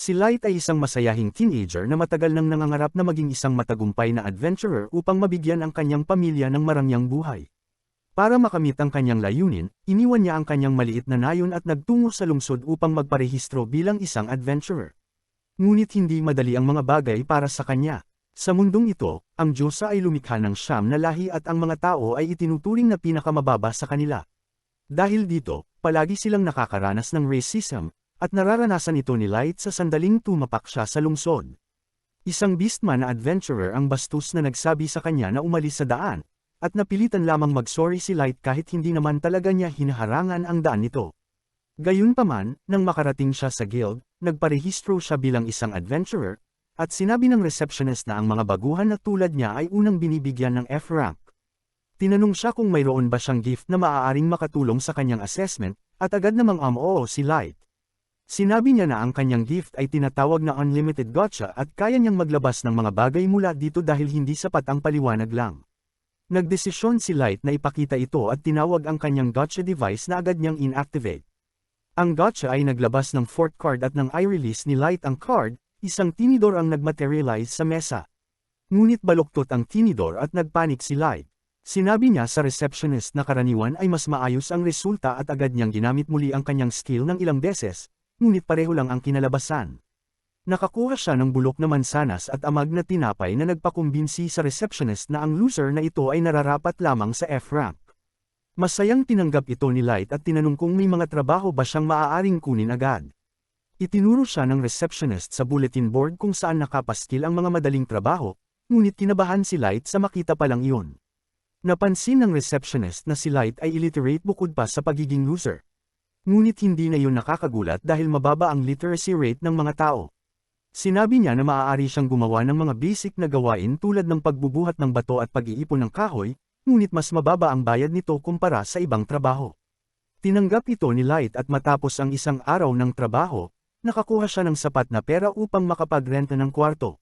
Si Light ay isang masayahing teenager na matagal nang nangangarap na maging isang matagumpay na adventurer upang mabigyan ang kanyang pamilya ng marangyang buhay. Para makamit ang kanyang layunin, iniwan niya ang kanyang maliit na nayon at nagtungo sa lungsod upang magparehistro bilang isang adventurer. Ngunit hindi madali ang mga bagay para sa kanya. Sa mundong ito, ang Diyosa ay lumikha ng siyam na lahi at ang mga tao ay itinuturing na pinakamababa sa kanila. Dahil dito, palagi silang nakakaranas ng racism, at nararanasan ito ni Light sa sandaling tumapak siya sa lungsod. Isang beastman na adventurer ang bastos na nagsabi sa kanya na umalis sa daan, at napilitan lamang mag-sorry si Light kahit hindi naman talaga niya hinaharangan ang daan nito. Gayunpaman, nang makarating siya sa guild, nagparehistro siya bilang isang adventurer, at sinabi ng receptionist na ang mga baguhan na tulad niya ay unang binibigyan ng F-rank. Tinanong siya kung mayroon ba siyang gift na maaaring makatulong sa kanyang assessment, at agad namang oo si Light. Sinabi niya na ang kanyang gift ay tinatawag na unlimited gotcha at kaya niyang maglabas ng mga bagay mula dito dahil hindi sapat ang paliwanag lang. Nagdesisyon si Light na ipakita ito at tinawag ang kanyang gotcha device na agad niyang inactivate. Ang gotcha ay naglabas ng fourth card at nang i-release ni Light ang card, isang tinidor ang nagmaterialize sa mesa. Ngunit baluktot ang tinidor at nagpanik si Light. Sinabi niya sa receptionist na karaniwan ay mas maayos ang resulta at agad niyang ginamit muli ang kanyang skill ng ilang beses, ngunit pareho lang ang kinalabasan. Nakakuha siya ng bulok na mansanas at amag na tinapay na nagpakumbinsi sa receptionist na ang loser na ito ay nararapat lamang sa F-rank. Masayang tinanggap ito ni Light at tinanong kung may mga trabaho ba siyang maaaring kunin agad. Itinuro siya ng receptionist sa bulletin board kung saan nakapaskil ang mga madaling trabaho, ngunit kinabahan si Light sa makita pa lang iyon. Napansin ng receptionist na si Light ay illiterate bukod pa sa pagiging loser. Ngunit hindi na iyon nakakagulat dahil mababa ang literacy rate ng mga tao. Sinabi niya na maaari siyang gumawa ng mga basic na gawain tulad ng pagbubuhat ng bato at pag-iipon ng kahoy, ngunit mas mababa ang bayad nito kumpara sa ibang trabaho. Tinanggap ito ni Light at matapos ang isang araw ng trabaho, nakakuha siya ng sapat na pera upang makapagrenta ng kwarto.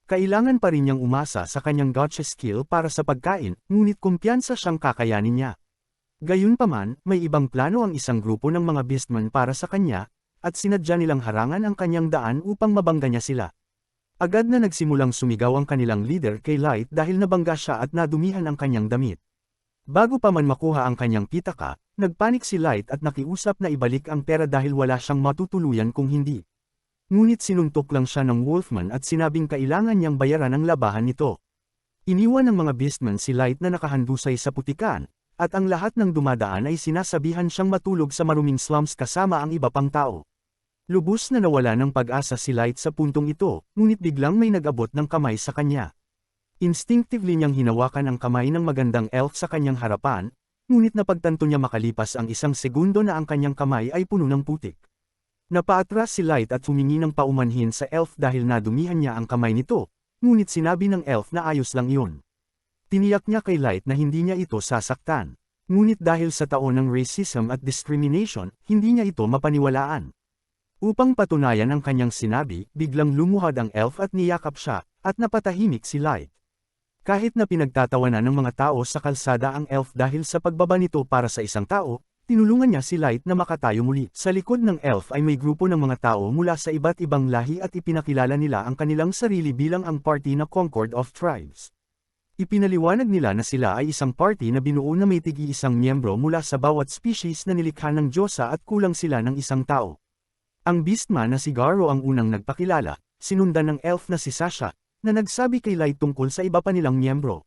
Kailangan pa rin niyang umasa sa kanyang gotcha skill para sa pagkain, ngunit kumpiyansa siyang kakayanin niya. Gayunpaman, may ibang plano ang isang grupo ng mga beastmen para sa kanya, at sinadya nilang harangan ang kanyang daan upang mabangga niya sila. Agad na nagsimulang sumigaw ang kanilang leader kay Light dahil nabangga siya at nadumihan ang kanyang damit. Bago pa man makuha ang kanyang pitaka, nagpanik si Light at nakiusap na ibalik ang pera dahil wala siyang matutuluyan kung hindi. Ngunit sinuntok lang siya ng Wolfman at sinabing kailangan niyang bayaran ang labahan nito. Iniwan ng mga beastmen si Light na nakahandusay sa putikan, at ang lahat ng dumadaan ay sinasabihan siyang matulog sa maruming slums kasama ang iba pang tao. Lubos na nawala ng pag-asa si Light sa puntong ito, ngunit biglang may nag-abot ng kamay sa kanya. Instinctively niyang hinawakan ang kamay ng magandang elf sa kanyang harapan, ngunit napagtanto niya makalipas ang isang segundo na ang kanyang kamay ay puno ng putik. Napaatras si Light at humingi ng paumanhin sa elf dahil nadumihan niya ang kamay nito, ngunit sinabi ng elf na ayos lang iyon. Tiniyak niya kay Light na hindi niya ito sasaktan. Ngunit dahil sa taon ng racism at discrimination, hindi niya ito mapaniwalaan. Upang patunayan ang kanyang sinabi, biglang lumuhad ang elf at niyakap siya, at napatahimik si Light. Kahit na pinagtatawanan ng mga tao sa kalsada ang elf dahil sa pagbaba nito para sa isang tao, tinulungan niya si Light na makatayo muli. Sa likod ng elf ay may grupo ng mga tao mula sa iba't ibang lahi at ipinakilala nila ang kanilang sarili bilang ang party na Concord of Tribes. Ipinaliwanag nila na sila ay isang party na binuo na may tig-iisang miyembro mula sa bawat species na nilikha ng Diyosa at kulang sila ng isang tao. Ang beastman na si Garo ang unang nagpakilala, sinundan ng elf na si Sasha, na nagsabi kay Light tungkol sa iba pa nilang miyembro.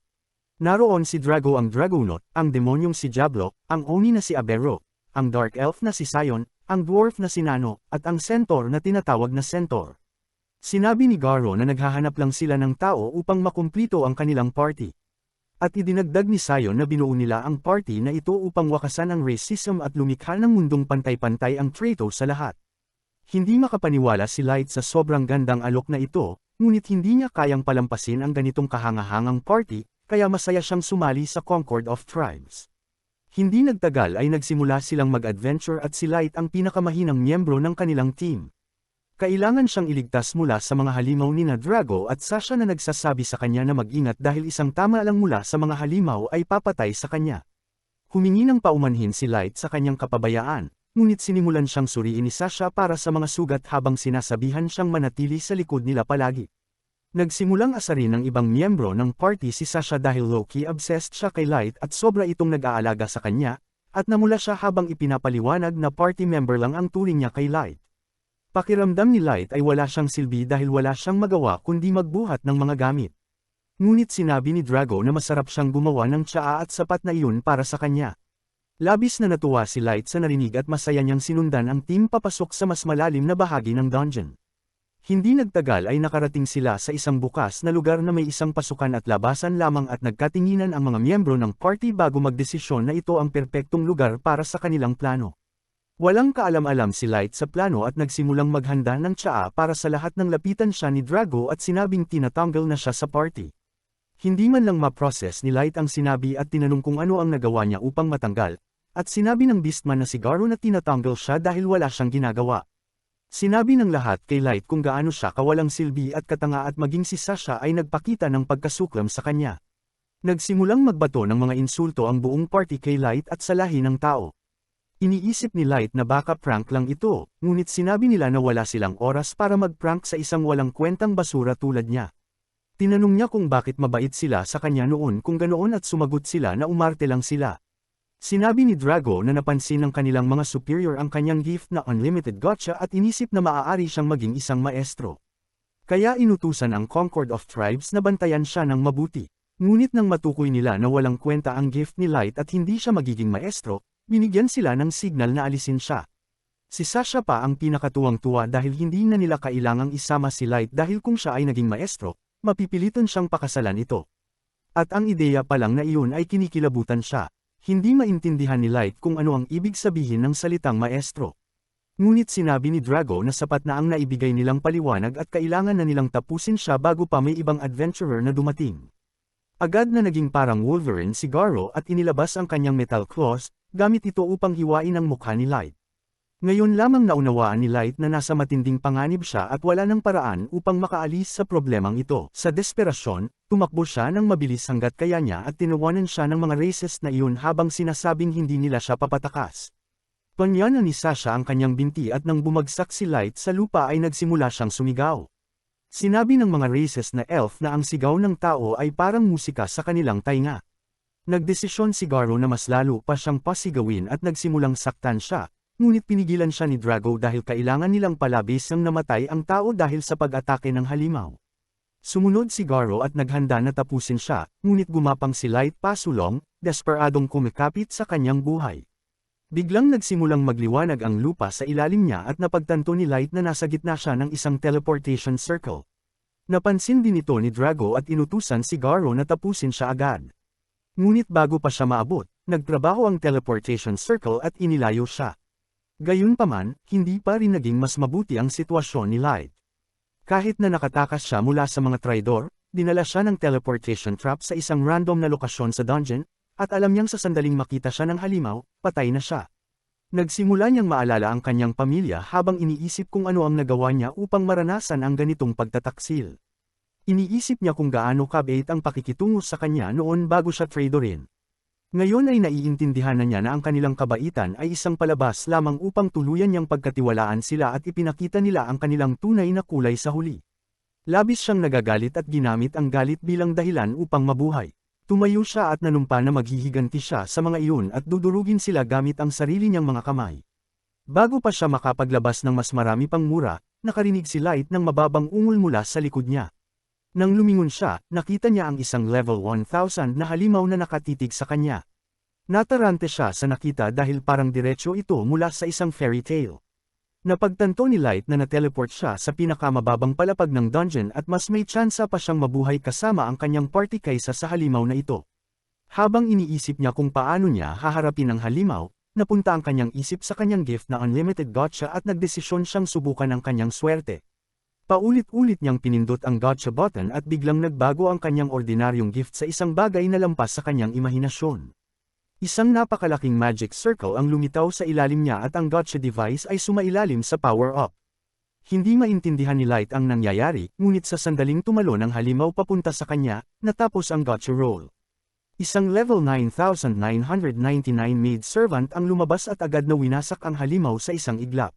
Naroon si Drago ang Dragonot, ang demonyong si Diablo, ang Oni na si Abero, ang Dark Elf na si Sion, ang Dwarf na si Nano, at ang Centaur na tinatawag na Centaur. Sinabi ni Garo na naghahanap lang sila ng tao upang makumplito ang kanilang party. At idinagdag ni Sion na binuo nila ang party na ito upang wakasan ang racism at lumikha ng mundong pantay-pantay ang trato sa lahat. Hindi makapaniwala si Light sa sobrang gandang alok na ito, ngunit hindi niya kayang palampasin ang ganitong kahangahangang party, kaya masaya siyang sumali sa Concord of Tribes. Hindi nagtagal ay nagsimula silang mag-adventure at si Light ang pinakamahinang miyembro ng kanilang team. Kailangan siyang iligtas mula sa mga halimaw ni Drago at Sasha na nagsasabi sa kanya na mag-ingat dahil isang tama lang mula sa mga halimaw ay papatay sa kanya. Humingi ng paumanhin si Light sa kanyang kapabayaan, ngunit sinimulan siyang suriin ni Sasha para sa mga sugat habang sinasabihan siyang manatili sa likod nila palagi. Nagsimulang asarin ng ibang miyembro ng party si Sasha dahil low-key obsessed siya kay Light at sobra itong nag-aalaga sa kanya, at namula siya habang ipinapaliwanag na party member lang ang turing niya kay Light. Pakiramdam ni Light ay wala siyang silbi dahil wala siyang magawa kundi magbuhat ng mga gamit. Ngunit sinabi ni Drago na masarap siyang gumawa ng tsaa at sapat na iyon para sa kanya. Labis na natuwa si Light sa narinig at masaya niyang sinundan ang team papasok sa mas malalim na bahagi ng dungeon. Hindi nagtagal ay nakarating sila sa isang bukas na lugar na may isang pasukan at labasan lamang at nagkatinginan ang mga miyembro ng party bago magdesisyon na ito ang perpektong lugar para sa kanilang plano. Walang kaalam-alam si Light sa plano at nagsimulang maghanda ng tsaa para sa lahat ng lapitan siya ni Drago at sinabing tinatanggal na siya sa party. Hindi man lang ma-process ni Light ang sinabi at tinanong kung ano ang nagawa niya upang matanggal, at sinabi ng Beastman na si Garo na tinatanggal siya dahil wala siyang ginagawa. Sinabi ng lahat kay Light kung gaano siya kawalang silbi at katanga at maging si Sasha ay nagpakita ng pagkasuklam sa kanya. Nagsimulang magbato ng mga insulto ang buong party kay Light at sa lahi ng tao. Iniisip ni Light na baka prank lang ito, ngunit sinabi nila na wala silang oras para mag-prank sa isang walang kwentang basura tulad niya. Tinanong niya kung bakit mabait sila sa kanya noon kung ganoon at sumagot sila na umarte lang sila. Sinabi ni Drago na napansin ng kanilang mga superior ang kanyang gift na unlimited gotcha at inisip na maaari siyang maging isang maestro. Kaya inutusan ang Concord of Tribes na bantayan siya ng mabuti. Ngunit nang matukoy nila na walang kwenta ang gift ni Light at hindi siya magiging maestro, binigyan sila ng signal na alisin siya. Si Sasha pa ang pinakatuwang-tuwa dahil hindi na nila kailangang isama si Light dahil kung siya ay naging maestro, mapipilitan siyang pakasalan ito. At ang ideya pa lang na iyon ay kinikilabutan siya. Hindi maintindihan ni Light kung ano ang ibig sabihin ng salitang maestro. Ngunit sinabi ni Drago na sapat na ang naibigay nilang paliwanag at kailangan na nilang tapusin siya bago pa may ibang adventurer na dumating. Agad na naging parang Wolverine si Garo at inilabas ang kanyang metal claws, gamit ito upang hiwain ang mukha ni Light. Ngayon lamang naunawaan ni Light na nasa matinding panganib siya at wala ng paraan upang makaalis sa problemang ito. Sa desperasyon, tumakbo siya ng mabilis hanggat kaya niya at tinawanan siya ng mga racist na iyon habang sinasabing hindi nila siya papatakas. Panyanan ni Sasha ang kanyang binti at nang bumagsak si Light sa lupa ay nagsimula siyang sumigaw. Sinabi ng mga racist na elf na ang sigaw ng tao ay parang musika sa kanilang tainga. Nagdesisyon si Garo na mas lalo pa siyang pasigawin at nagsimulang saktan siya. Ngunit pinigilan siya ni Drago dahil kailangan nilang palabis ng namatay ang tao dahil sa pag-atake ng halimaw. Sumunod si Garo at naghanda na tapusin siya, ngunit gumapang si Light pasulong, desperadong kumikapit sa kanyang buhay. Biglang nagsimulang magliwanag ang lupa sa ilalim niya at napagtanto ni Light na nasa gitna siya ng isang teleportation circle. Napansin din ito ni Drago at inutusan si Garo na tapusin siya agad. Ngunit bago pa siya maabot, nagtrabaho ang teleportation circle at inilayo siya. Gayunpaman, hindi pa rin naging mas mabuti ang sitwasyon ni Light. Kahit na nakatakas siya mula sa mga traidor, dinala siya ng teleportation trap sa isang random na lokasyon sa dungeon, at alam niyang sa sandaling makita siya ng halimaw, patay na siya. Nagsimula niyang maalala ang kanyang pamilya habang iniisip kung ano ang nagawa niya upang maranasan ang ganitong pagtataksil. Iniisip niya kung gaano kabait ang pakikitungo sa kanya noon bago siya traidorin. Ngayon ay naiintindihan na niya na ang kanilang kabaitan ay isang palabas lamang upang tuluyan niyang pagkatiwalaan sila at ipinakita nila ang kanilang tunay na kulay sa huli. Labis siyang nagagalit at ginamit ang galit bilang dahilan upang mabuhay. Tumayo siya at nanumpa na maghihiganti siya sa mga iyon at dudurugin sila gamit ang sarili niyang mga kamay. Bago pa siya makapaglabas ng mas marami pang mura, nakarinig si Light ng mababang ungol mula sa likod niya. Nang lumingon siya, nakita niya ang isang level 1000 na halimaw na nakatitig sa kanya. Natarante siya sa nakita dahil parang diretsyo ito mula sa isang fairy tale. Napagtanto ni Light na na-teleport siya sa pinakamababang palapag ng dungeon at mas may tsansa pa siyang mabuhay kasama ang kanyang party kaysa sa halimaw na ito. Habang iniisip niya kung paano niya haharapin ang halimaw, napunta ang kanyang isip sa kanyang gift na unlimited gotcha at nagdesisyon siyang subukan ang kanyang swerte. Paulit-ulit niyang pinindot ang gotcha button at biglang nagbago ang kanyang ordinaryong gift sa isang bagay na lampas sa kanyang imahinasyon. Isang napakalaking magic circle ang lumitaw sa ilalim niya at ang gotcha device ay sumailalim sa power-up. Hindi maintindihan ni Light ang nangyayari, ngunit sa sandaling tumalon ang halimaw papunta sa kanya, natapos ang gotcha roll. Isang level 9,999 maid servant ang lumabas at agad na winasak ang halimaw sa isang iglap.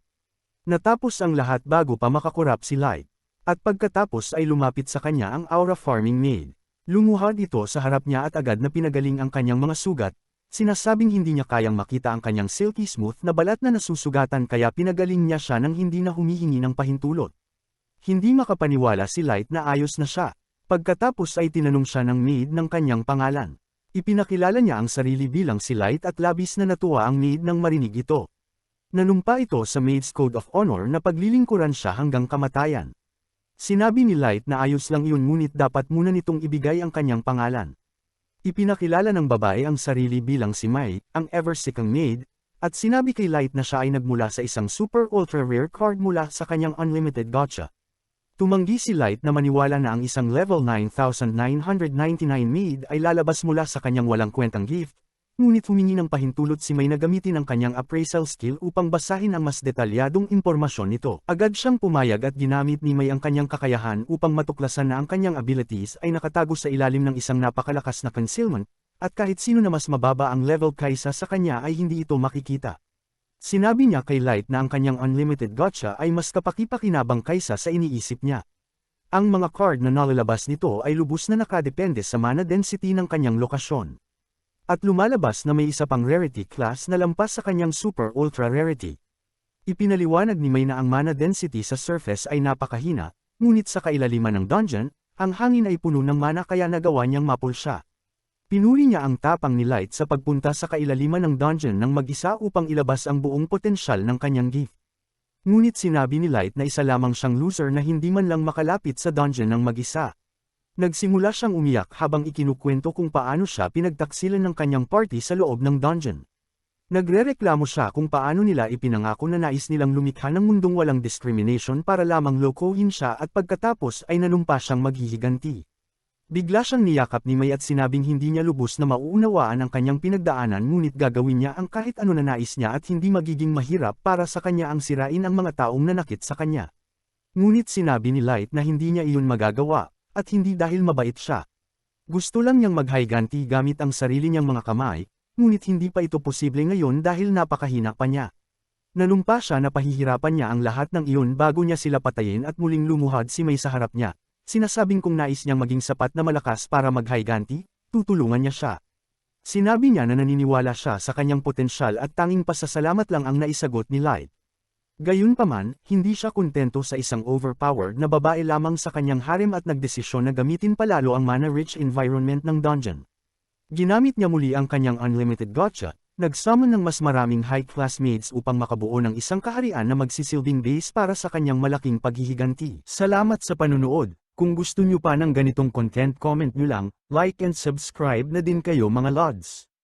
Natapos ang lahat bago pa makakurap si Light. At pagkatapos ay lumapit sa kanya ang aura farming maid. Lumuhad ito sa harap niya at agad na pinagaling ang kanyang mga sugat, sinasabing hindi niya kayang makita ang kanyang silky smooth na balat na nasusugatan kaya pinagaling niya siya nang hindi na humihingi ng pahintulot. Hindi makapaniwala si Light na ayos na siya. Pagkatapos ay tinanong siya ng maid ng kanyang pangalan. Ipinakilala niya ang sarili bilang si Light at labis na natuwa ang maid nang marinig ito. Nanumpa ito sa maid's code of honor na paglilingkuran siya hanggang kamatayan. Sinabi ni Light na ayos lang iyon ngunit dapat muna nitong ibigay ang kanyang pangalan. Ipinakilala ng babae ang sarili bilang si Mai, ang ever-seeking maid, at sinabi kay Light na siya ay nagmula sa isang super ultra rare card mula sa kanyang unlimited gacha. Tumanggi si Light na maniwala na ang isang level 9,999 maid ay lalabas mula sa kanyang walang kwentang gift, ngunit humingi ng pahintulot si May na gamitin ang kanyang appraisal skill upang basahin ang mas detalyadong impormasyon nito. Agad siyang pumayag at ginamit ni May ang kanyang kakayahan upang matuklasan na ang kanyang abilities ay nakatago sa ilalim ng isang napakalakas na concealment, at kahit sino na mas mababa ang level kaysa sa kanya ay hindi ito makikita. Sinabi niya kay Light na ang kanyang unlimited gacha ay mas kapaki-pakinabang kaysa sa iniisip niya. Ang mga card na nalalabas nito ay lubos na nakadepende sa mana density ng kanyang lokasyon. At lumalabas na may isa pang rarity class na lampas sa kanyang super ultra rarity. Ipinaliwanag ni May na ang mana density sa surface ay napakahina, ngunit sa kailaliman ng dungeon, ang hangin ay puno ng mana kaya nagawa niyang mapul siya. Pinuri niya ang tapang ni Light sa pagpunta sa kailaliman ng dungeon ng mag-isa upang ilabas ang buong potensyal ng kanyang gift. Ngunit sinabi ni Light na isa lamang siyang loser na hindi man lang makalapit sa dungeon ng mag-isa. Nagsimula siyang umiyak habang ikinukwento kung paano siya pinagtaksilan ng kanyang party sa loob ng dungeon. Nagrereklamo siya kung paano nila ipinangako na nais nilang lumikha ng mundong walang discrimination para lamang lokohin siya at pagkatapos ay nanumpa siyang maghihiganti. Bigla siyang niyakap ni May at sinabing hindi niya lubos na mauunawaan ang kanyang pinagdaanan ngunit gagawin niya ang kahit ano na nais niya at hindi magiging mahirap para sa kanya ang sirain ang mga taong nanakit sa kanya. Ngunit sinabi ni Light na hindi niya iyon magagawa, at hindi dahil mabait siya. Gusto lang niyang maghiganti gamit ang sarili niyang mga kamay, ngunit hindi pa ito posible ngayon dahil napakahina pa niya. Nanumpa siya na pahihirapan niya ang lahat ng iyon bago niya sila patayin at muling lumuhad si May sa harap niya. Sinasabing kung nais niyang maging sapat na malakas para maghiganti, tutulungan niya siya. Sinabi niya na naniniwala siya sa kanyang potensyal at tanging pasasalamat lang ang naisagot ni Light. Gayunpaman, hindi siya kontento sa isang overpowered na babae lamang sa kanyang harem at nagdesisyon na gamitin palalo ang mana-rich environment ng dungeon. Ginamit niya muli ang kanyang unlimited gacha, nagsummon ng mas maraming high-class maids upang makabuo ng isang kaharian na magsisilbing base para sa kanyang malaking paghihiganti. Salamat sa panunood. Kung gusto nyo pa ng ganitong content, comment nyo lang, like and subscribe na din kayo mga lods.